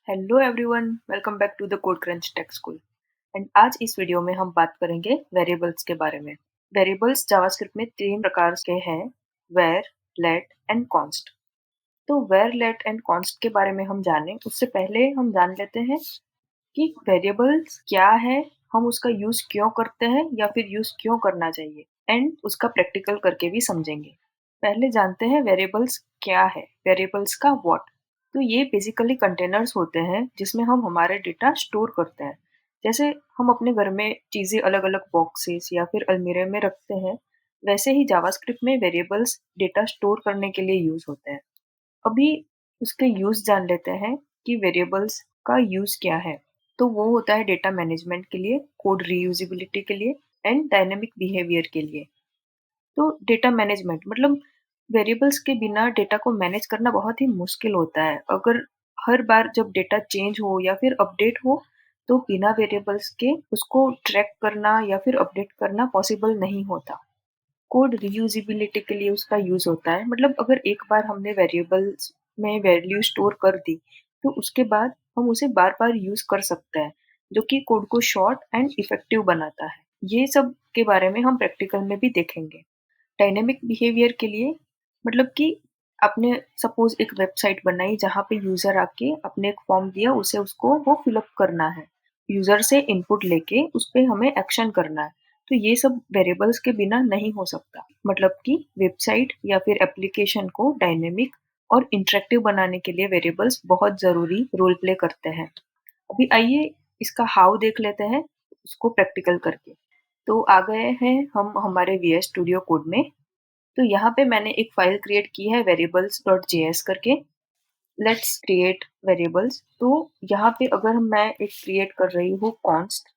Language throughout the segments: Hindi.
Hello everyone, welcome back to the Code Crunch Tech School. And आज इस वीडियो में हम बात करेंगे वेरिएबल्स के बारे में। वेरिएबल्स जावास्क्रिप्ट में तीन प्रकार के हैं, वेर, लेट एंड कॉन्स्ट। तो वेर, लेट एंड कॉन्स्ट के बारे में हम जानें उससे पहले हम जान लेते हैं कि वेरिएबल्स क्या है, हम उसका यूज क्यों करते हैं या फिर यूज क्यों करना चाहिए, एंड उसका प्रैक्टिकल करके भी समझेंगे। पहले जानते हैं वेरिएबल्स क्या है, वेरिएबल्स का व्हाट। तो ये बेसिकली कंटेनर्स होते हैं जिसमें हम हमारे डेटा स्टोर करते हैं। जैसे हम अपने घर में चीज़ें अलग अलग बॉक्सेस या फिर अलमीरे में रखते हैं, वैसे ही जावास्क्रिप्ट में वेरिएबल्स डेटा स्टोर करने के लिए यूज होते हैं। अभी उसके यूज जान लेते हैं कि वेरिएबल्स का यूज क्या है। तो वो होता है डेटा मैनेजमेंट के लिए, कोड रीयूजेबिलिटी के लिए एंड डायनेमिक बिहेवियर के लिए। तो डेटा मैनेजमेंट मतलब वेरिएबल्स के बिना डेटा को मैनेज करना बहुत ही मुश्किल होता है। अगर हर बार जब डेटा चेंज हो या फिर अपडेट हो, तो बिना वेरिएबल्स के उसको ट्रैक करना या फिर अपडेट करना पॉसिबल नहीं होता। कोड रियूजेबिलिटी के लिए उसका यूज होता है, मतलब अगर एक बार हमने वेरिएबल्स में वैल्यू स्टोर कर दी, तो उसके बाद हम उसे बार बार यूज कर सकते हैं, जो कि कोड को शॉर्ट एंड इफेक्टिव बनाता है। ये सब के बारे में हम प्रैक्टिकल में भी देखेंगे। डायनेमिक बिहेवियर के लिए मतलब कि आपने सपोज एक वेबसाइट बनाई जहाँ पे यूजर आके अपने एक फॉर्म दिया, उसे उसको वो फिलअप करना है। यूजर से इनपुट लेके उस पे हमें एक्शन करना है। तो ये सब वेरिएबल्स के बिना नहीं हो सकता। मतलब कि वेबसाइट या फिर एप्लीकेशन को डायनेमिक और इंटरेक्टिव बनाने के लिए वेरिएबल्स बहुत जरूरी रोल प्ले करते हैं। अभी आइए इसका हाउ देख लेते हैं, उसको प्रैक्टिकल करके। तो आ गए हैं हम हमारे वी एस स्टूडियो कोड में। तो यहाँ पे मैंने एक फाइल क्रिएट की है variables.js करके। Let's create variables. तो यहाँ पे अगर मैं एक क्रिएट कर रही हूँ कॉन्स्ट,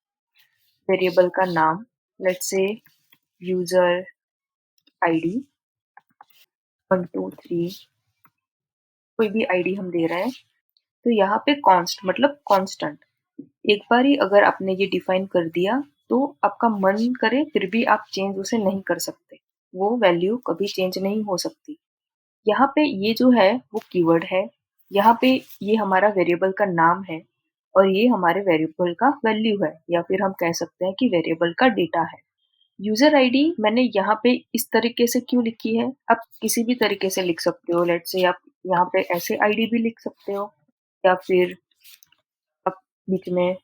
वेरिएबल का नाम लेट्स से यूजर आईडी 123, कोई भी आईडी हम दे रहे हैं। तो यहाँ पे कॉन्स्ट मतलब कांस्टेंट। एक बार ही अगर आपने ये डिफाइन कर दिया, तो आपका मन करे फिर भी आप चेंज उसे नहीं कर सकते। वो वैल्यू कभी चेंज नहीं हो सकती। यहाँ पे ये जो है वो कीवर्ड है। यहाँ पे ये हमारा वेरिएबल का नाम है और ये हमारे वेरिएबल का वैल्यू है, या फिर हम कह सकते हैं कि वेरिएबल का डेटा है। यूजर आईडी मैंने यहाँ पे इस तरीके से क्यों लिखी है, आप किसी भी तरीके से लिख सकते हो। लेट्स से आप यहाँ पे ऐसे आईडी भी लिख सकते हो, या फिर आप बीच में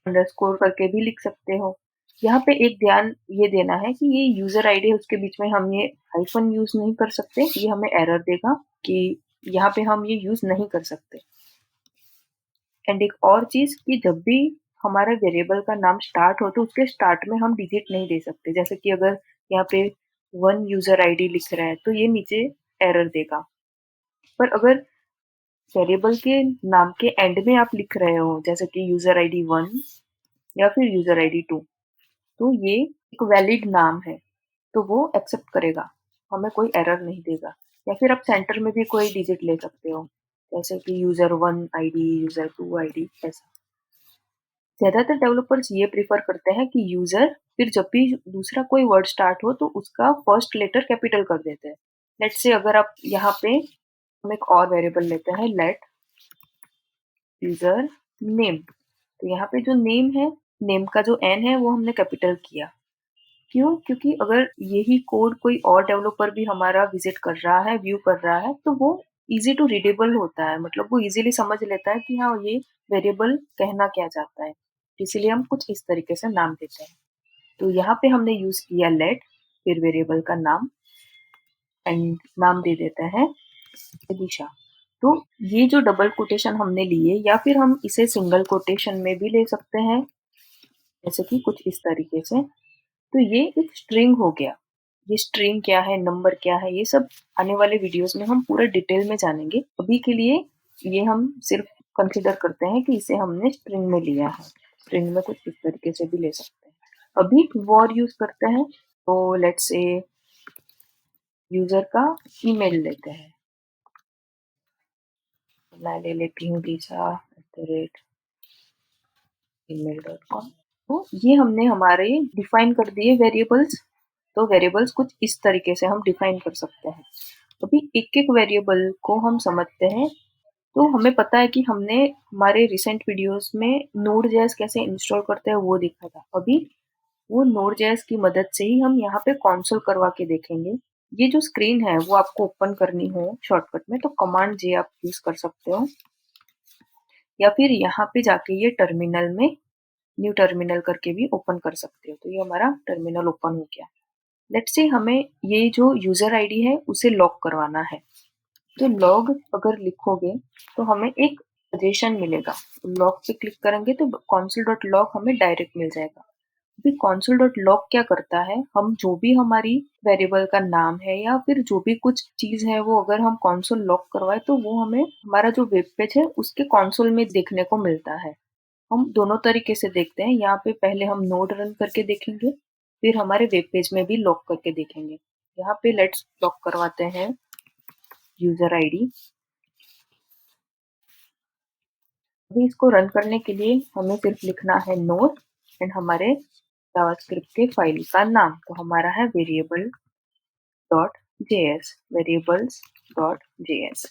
अंडरस्कोर करके भी लिख सकते हो। यहाँ पे एक ध्यान ये देना है कि ये यूजर आईडी है, उसके बीच में हम ये हाइफन यूज नहीं कर सकते, ये हमें एरर देगा कि यहाँ पे हम ये यूज नहीं कर सकते। एंड एक और चीज कि जब भी हमारे वेरिएबल का नाम स्टार्ट हो, तो उसके स्टार्ट में हम डिजिट नहीं दे सकते। जैसे कि अगर यहाँ पे वन यूजर आईडी लिख रहा है, तो ये नीचे एरर देगा। पर अगर वेरिएबल के नाम के एंड में आप लिख रहे हो, जैसे कि यूजर आईडी 1 या फिर यूजर आईडी 2, तो ये एक वैलिड नाम है, तो वो एक्सेप्ट करेगा, हमें कोई एरर नहीं देगा। या फिर आप सेंटर में भी कोई डिजिट ले सकते हो, जैसे कि यूजर 1 आईडी, यूजर 2 आईडी, ऐसा। ज्यादातर डेवलपर्स ये प्रीफर करते हैं कि यूजर, फिर जब भी दूसरा कोई वर्ड स्टार्ट हो तो उसका फर्स्ट लेटर कैपिटल कर देते हैं। लेट्स से अगर आप यहाँ पे हम एक और वेरिएबल लेते हैं, लेट यूजर नेम। तो यहाँ पे जो नेम है, नेम का जो एन है वो हमने कैपिटल किया। क्यों? क्योंकि अगर यही कोड कोई और डेवलपर भी हमारा विजिट कर रहा है, व्यू कर रहा है, तो वो इजी टू रीडेबल होता है। मतलब वो इजीली समझ लेता है कि हाँ, ये वेरिएबल कहना क्या चाहता है। इसीलिए हम कुछ इस तरीके से नाम देते हैं। तो यहाँ पे हमने यूज किया लेट, फिर वेरिएबल का नाम, एंड नाम दे देते हैं दिशा। तो ये जो डबल कोटेशन हमने लिए, या फिर हम इसे सिंगल कोटेशन में भी ले सकते हैं, जैसे कि कुछ इस तरीके से। तो ये एक स्ट्रिंग हो गया। ये स्ट्रिंग क्या है, नंबर क्या है, ये सब आने वाले वीडियोस में हम पूरा डिटेल में जानेंगे। अभी के लिए ये हम सिर्फ कंसिडर करते हैं कि इसे हमने स्ट्रिंग में लिया है। स्ट्रिंग में कुछ इस तरीके से भी ले सकते हैं। अभी वॉर यूज करते हैं। तो लेट्स से यूजर का ईमेल लेते हैं। मैं ले लेती हूँ dicha@gmail.com। तो ये हमने हमारे डिफाइन कर दिए वेरिएबल्स। तो वेरिएबल्स कुछ इस तरीके से हम डिफाइन कर सकते हैं। अभी एक एक वेरिएबल को हम समझते हैं तो हमें पता है कि हमने हमारे रिसेंट वीडियोस में Node.js कैसे इंस्टॉल करते हैं वो देखा था। अभी वो Node.js की मदद से ही हम यहाँ पे कंसोल करवा के देखेंगे। ये जो स्क्रीन है वो आपको ओपन करनी हो शॉर्टकट में तो कमांड जे आप यूज कर सकते हो, या फिर यहाँ पे जाके ये टर्मिनल में न्यू टर्मिनल करके भी ओपन कर सकते हो। तो ये हमारा टर्मिनल ओपन हो गया। लेट्स से हमें ये जो यूजर आईडी है उसे लॉक करवाना है। तो लॉग अगर लिखोगे तो हमें एक सजेशन मिलेगा। लॉग पे क्लिक करेंगे तो console.log हमें डायरेक्ट मिल जाएगा। अभी console.log क्या करता है, हम जो भी हमारी वेरिएबल का नाम है या फिर जो भी कुछ चीज है वो अगर हम console लॉक करवाए तो वो हमें हमारा जो वेब पेज है उसके console में देखने को मिलता है। हम दोनों तरीके से देखते हैं। यहाँ पे पहले हम नोड रन करके देखेंगे, फिर हमारे वेब पेज में भी लॉक करके देखेंगे। यहाँ पे लेट्स लॉक करवाते हैं यूजर आईडी। अभी इसको रन करने के लिए हमें सिर्फ लिखना है नोड एंड हमारे जावास्क्रिप्ट के फाइल का नाम। तो हमारा है variable dot JS, variables dot JS.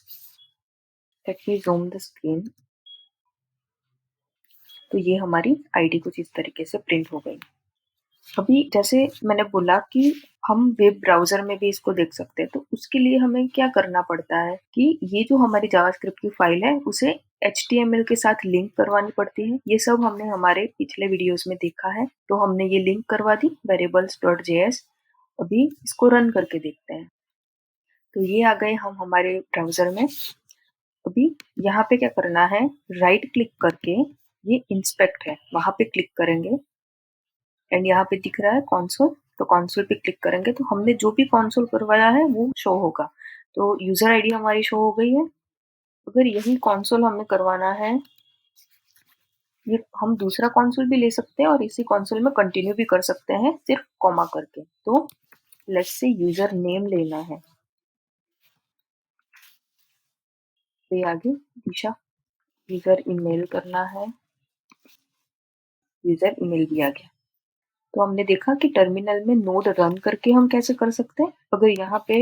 Let me zoom the screen. तो ये हमारी आईडी कुछ इस तरीके से प्रिंट हो गई। अभी जैसे मैंने बोला कि हम वेब ब्राउज़र में भी इसको देख सकते हैं, तो उसके लिए हमें क्या करना पड़ता है कि ये जो हमारी जावास्क्रिप्ट की फाइल है उसे HTML के साथ लिंक करवानी पड़ती है। ये सब हमने हमारे पिछले वीडियोस में देखा है, तो हमने ये लिंक करवा दी variables.js। अभी इसको रन करके देखते हैं। तो ये आ गए हम हमारे ब्राउज़र में। अभी यहाँ पे क्या करना है, राइट क्लिक करके ये इंस्पेक्ट है वहाँ पे क्लिक करेंगे एंड यहाँ पे दिख रहा है कंसोल। तो कंसोल पे क्लिक करेंगे तो हमने जो भी कंसोल करवाया है वो शो होगा। तो यूजर आईडी हमारी शो हो गई है। अगर यही कंसोल हमें करवाना है, ये हम दूसरा कंसोल भी ले सकते हैं और इसी कंसोल में कंटिन्यू भी कर सकते हैं सिर्फ कॉमा करके। तो लेट्स से यूजर नेम लेना है। तो ये आगे दिशा, यूजर ईमेल करना है, यूजर ईमेल भी आ गया। तो हमने देखा कि टर्मिनल में नोड रन करके हम कैसे कर सकते हैं। अगर यहाँ पे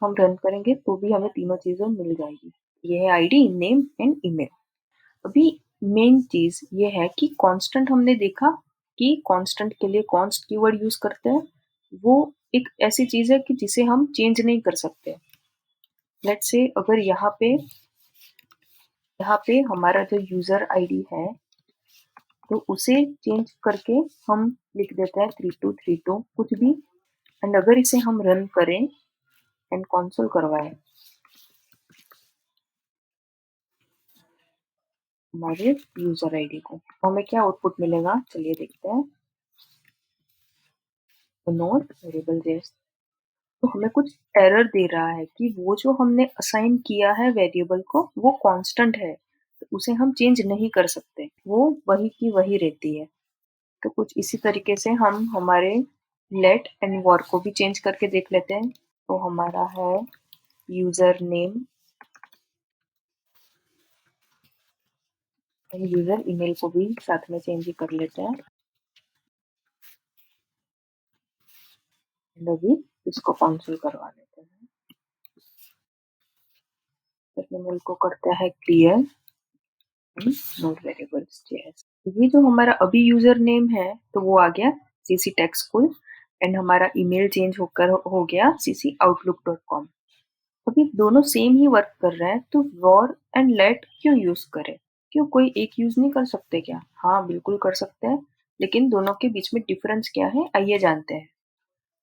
हम रन करेंगे तो भी हमें तीनों चीजें मिल जाएगी। ये है आईडी, नेम एंड ईमेल। अभी मेन चीज ये है कि कांस्टेंट हमने देखा कि कांस्टेंट के लिए कॉन्स्ट कीवर्ड यूज करते हैं। वो एक ऐसी चीज है कि जिसे हम चेंज नहीं कर सकते। लेट्स से अगर यहाँ पे हमारा जो यूजर आईडी है तो उसे चेंज करके हम लिख देते हैं 3232 कुछ भी। एंड अगर इसे हम रन करें एंड कंसोल करवाएं हमारे यूजर आईडी को, तो हमें क्या आउटपुट मिलेगा चलिए देखते हैं। नोट वेरिएबल जेस, तो हमें कुछ एरर दे रहा है कि वो जो हमने असाइन किया है वेरिएबल को वो कांस्टेंट है, तो उसे हम चेंज नहीं कर सकते, वो वही की वही रहती है। तो कुछ इसी तरीके से हम हमारे लेट एंड वॉर को भी चेंज करके देख लेते हैं। तो हमारा है यूजर नेम, यूजर ईमेल को भी साथ में चेंज ही कर लेते हैं। एंड अभी इसको कंसोल करवा लेते हैं। टर्मिनल को करते हैं क्लियर, नोट वेरिएबल्स जेएस। ये जो हमारा अभी यूजर नेम है तो वो आ गया सीसी टेक स्कूल एंड हमारा ईमेल चेंज होकर हो गया ccoutlook.com। अभी दोनों सेम ही वर्क कर रहे हैं तो वॉर एंड लेट क्यों यूज करें, क्यों कोई एक यूज नहीं कर सकते क्या? हाँ बिल्कुल कर सकते हैं, लेकिन दोनों के बीच में डिफरेंस क्या है आइए जानते हैं।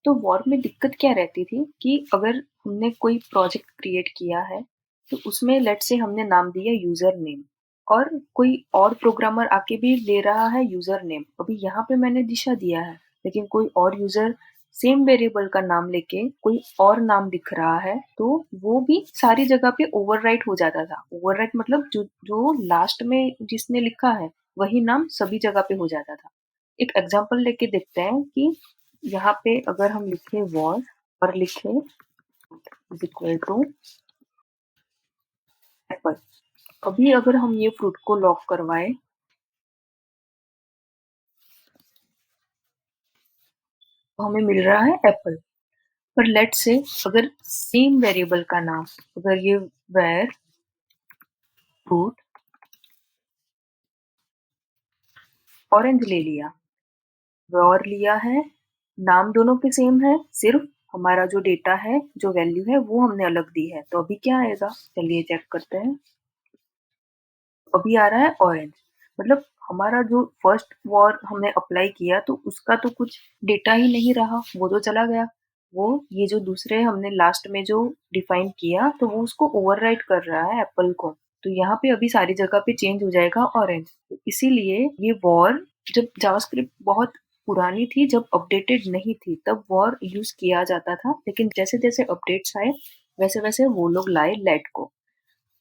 तो वॉर में दिक्कत क्या रहती थी कि अगर हमने कोई प्रोजेक्ट क्रिएट किया है तो उसमें लेट से हमने नाम दिया यूजर नेम और कोई और प्रोग्रामर आके भी ले रहा है यूजर नेम। अभी यहाँ पे मैंने दिशा दिया है लेकिन कोई और यूजर सेम वेरिएबल का नाम लेके कोई और नाम दिख रहा है तो वो भी सारी जगह पे ओवरराइट हो जाता था। ओवरराइट मतलब जो जो लास्ट में जिसने लिखा है वही नाम सभी जगह पे हो जाता था। एक एग्जांपल लेके देखते हैं कि यहाँ पे अगर हम लिखे वॉर और लिखे इज इक्वल टू एप्पल, अभी अगर हम ये फ्रूट को लॉक करवाए तो हमें मिल रहा है एप्पल। पर लेट से अगर सेम वेरिएबल का नाम, अगर ये वेर फ्रूट, ऑरेंज ले लिया, वॉर लिया है, नाम दोनों के सेम है, सिर्फ हमारा जो डेटा है, जो वैल्यू है वो हमने अलग दी है। तो अभी क्या आएगा? चलिए चेक करते हैं। अभी आ रहा है ऑरेंज। मतलब हमारा जो फर्स्ट वॉर हमने अप्लाई किया तो उसका तो कुछ डेटा ही नहीं रहा, वो तो चला गया। वो ये जो दूसरे हमने लास्ट में जो डिफाइन किया तो वो उसको ओवरराइट कर रहा है एप्पल को। तो यहाँ पे अभी सारी जगह पे चेंज हो जाएगा ऑरेंज। तो इसीलिए ये वॉर, जब जावास्क्रिप्ट बहुत पुरानी थी, जब अपडेटेड नहीं थी, तब वॉर यूज किया जाता था। लेकिन जैसे जैसे अपडेट्स आए वैसे वैसे वो लोग लाए लेट को।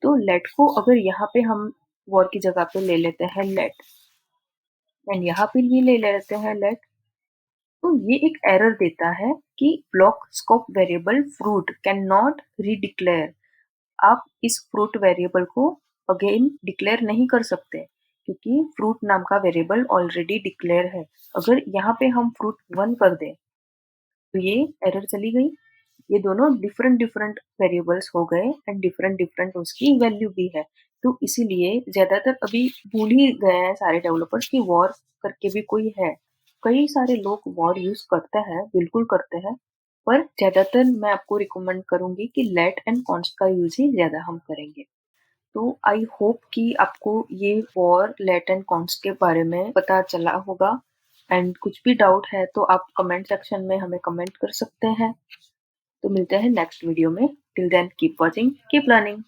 तो लेट को अगर यहाँ पे हम वॉर की जगह पे ले लेते हैं लेट, एंड यहाँ पे भी ले लेते हैं लेट, तो ये एक एरर देता है कि block scope variable fruit can not redeclare. आप इस फ्रूट वेरिएबल को अगेन डिक्लेयर नहीं कर सकते क्योंकि फ्रूट नाम का वेरिएबल ऑलरेडी डिक्लेयर है। अगर यहाँ पे हम फ्रूट 1 कर दें तो ये एरर चली गई। ये दोनों डिफरेंट डिफरेंट वेरिएबल्स हो गए एंड डिफरेंट डिफरेंट उसकी वैल्यू भी है। तो इसीलिए ज्यादातर अभी भूल ही गए हैं सारे डेवलपर्स कि वॉर करके भी कोई है। कई सारे लोग वॉर यूज करते हैं, बिल्कुल करते हैं, पर ज्यादातर मैं आपको रिकमेंड करूंगी कि लेट एंड कॉन्स्ट का यूज ही ज्यादा हम करेंगे। तो आई होप कि आपको ये वॉर लेट एंड कॉन्स्ट के बारे में पता चला होगा। एंड कुछ भी डाउट है तो आप कमेंट सेक्शन में हमें कमेंट कर सकते हैं। तो मिलते हैं नेक्स्ट वीडियो में। Till then keep watching, keep learning.